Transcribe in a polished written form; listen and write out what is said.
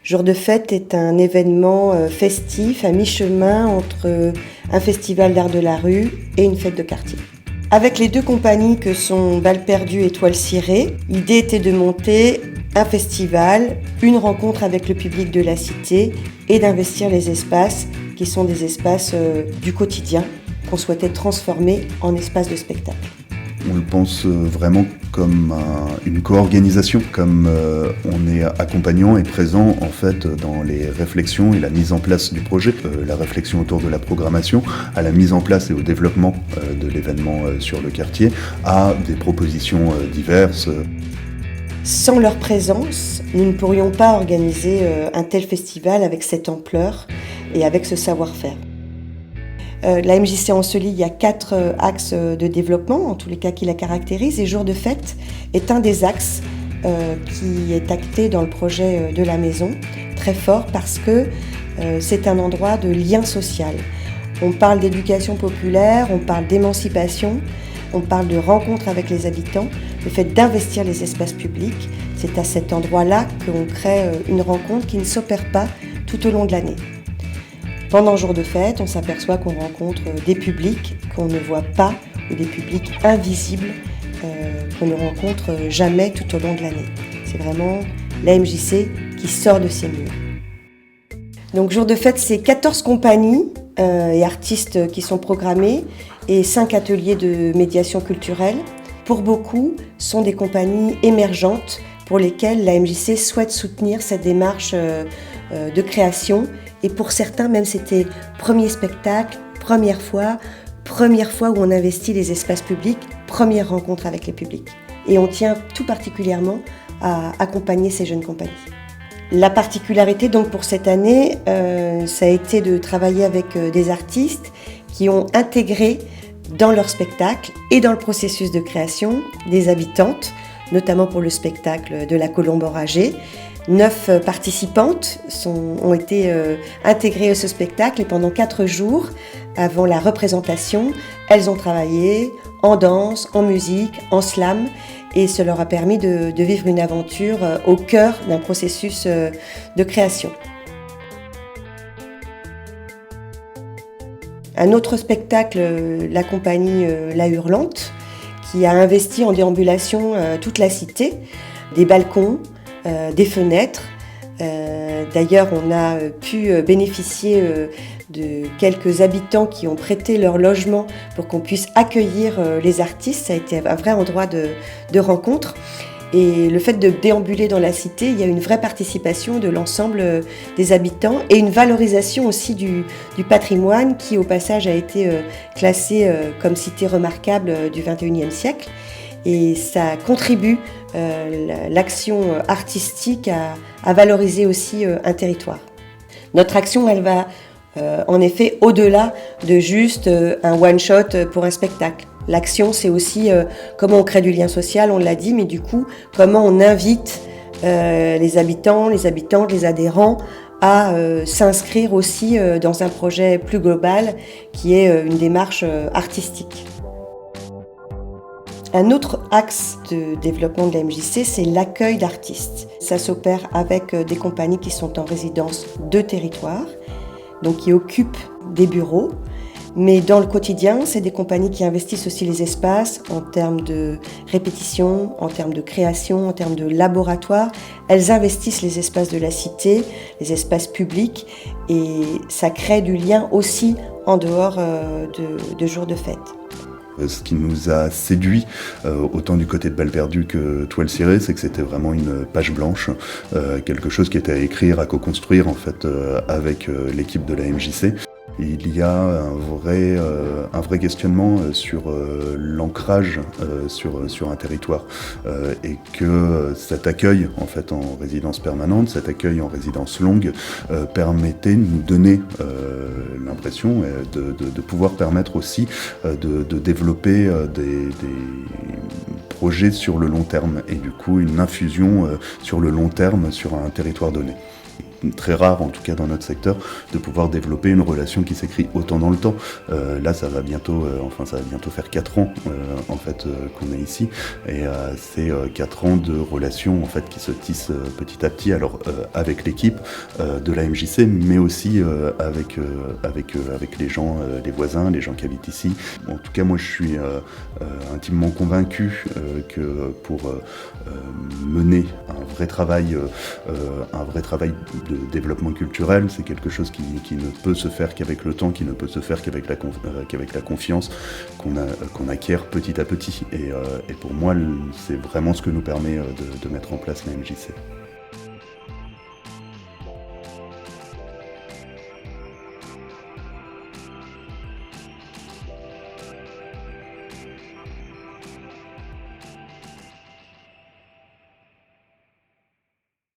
Jour de fête est un événement festif à mi-chemin entre un festival d'art de la rue et une fête de quartier. Avec les deux compagnies que sont Balles Perdues et Toile Cirée, l'idée était de monter un festival, une rencontre avec le public de la cité et d'investir les espaces qui sont des espaces du quotidien qu'on souhaitait transformer en espaces de spectacle. On le pense vraiment comme une co-organisation, comme on est accompagnant et présent en fait dans les réflexions et la mise en place du projet, la réflexion autour de la programmation, à la mise en place et au développement de l'événement sur le quartier, à des propositions diverses. Sans leur présence, nous ne pourrions pas organiser un tel festival avec cette ampleur et avec ce savoir-faire. La MJC Ancelis, il y a 4 axes de développement, en tous les cas qui la caractérisent, et Jour de fête est un des axes qui est acté dans le projet de la maison, très fort parce que c'est un endroit de lien social. On parle d'éducation populaire, on parle d'émancipation, on parle de rencontre avec les habitants, le fait d'investir les espaces publics, c'est à cet endroit-là qu'on crée une rencontre qui ne s'opère pas tout au long de l'année. Pendant Jour de fête, on s'aperçoit qu'on rencontre des publics qu'on ne voit pas ou des publics invisibles qu'on ne rencontre jamais tout au long de l'année. C'est vraiment la MJC qui sort de ses murs. Donc Jour de fête, c'est 14 compagnies et artistes qui sont programmés et 5 ateliers de médiation culturelle. Pour beaucoup, sont des compagnies émergentes pour lesquelles la MJC souhaite soutenir cette démarche de création. Et pour certains, même c'était premier spectacle, première fois où on investit les espaces publics, première rencontre avec les publics. Et on tient tout particulièrement à accompagner ces jeunes compagnies. La particularité donc pour cette année, ça a été de travailler avec des artistes qui ont intégré dans leur spectacle et dans le processus de création des habitantes, notamment pour le spectacle de la Colombe enragée. 9 participantes ont été intégrées à ce spectacle et pendant 4 jours, avant la représentation, elles ont travaillé en danse, en musique, en slam et ça leur a permis de vivre une aventure au cœur d'un processus de création. Un autre spectacle, la compagnie La Hurlante, qui a investi en déambulation toute la cité, des balcons, des fenêtres. D'ailleurs, on a pu bénéficier de quelques habitants qui ont prêté leur logement pour qu'on puisse accueillir les artistes. Ça a été un vrai endroit de rencontre. Et le fait de déambuler dans la cité, il y a une vraie participation de l'ensemble des habitants et une valorisation aussi du patrimoine qui, au passage, a été classé comme cité remarquable du XXIe siècle. Et ça contribue, l'action artistique, à valoriser aussi un territoire. Notre action, elle va en effet au-delà de juste un one-shot pour un spectacle. L'action, c'est aussi comment on crée du lien social, on l'a dit, mais du coup, comment on invite les habitants, les habitantes, les adhérents à s'inscrire aussi dans un projet plus global qui est une démarche artistique. Un autre axe de développement de la MJC, c'est l'accueil d'artistes. Ça s'opère avec des compagnies qui sont en résidence de territoire, donc qui occupent des bureaux. Mais dans le quotidien, c'est des compagnies qui investissent aussi les espaces en termes de répétition, en termes de création, en termes de laboratoire. Elles investissent les espaces de la cité, les espaces publics, et ça crée du lien aussi en dehors de jours de fête. Ce qui nous a séduit, autant du côté de Balles Perdues que Toile Cirée, c'est que c'était vraiment une page blanche, quelque chose qui était à écrire, à co-construire en fait avec l'équipe de la MJC. Il y a un vrai questionnement sur l'ancrage sur un territoire et que cet accueil en fait en résidence permanente, cet accueil en résidence longue permettait de nous donner l'impression de pouvoir permettre aussi de développer des projets sur le long terme et du coup une infusion sur le long terme sur un territoire donné. très rare, en tout cas dans notre secteur, de pouvoir développer une relation qui s'écrit autant dans le temps. Là, ça va bientôt faire 4 ans en fait qu'on est ici, et c'est 4 ans de relations en fait qui se tissent petit à petit. Alors avec l'équipe de la MJC, mais aussi avec les gens, les voisins, les gens qui habitent ici. En tout cas, moi, je suis intimement convaincu que pour mener un vrai travail de développement culturel, c'est quelque chose qui ne peut se faire qu'avec le temps, qui ne peut se faire qu'avec la confiance qu'on acquiert petit à petit. Et pour moi, c'est vraiment ce que nous permet de mettre en place la MJC.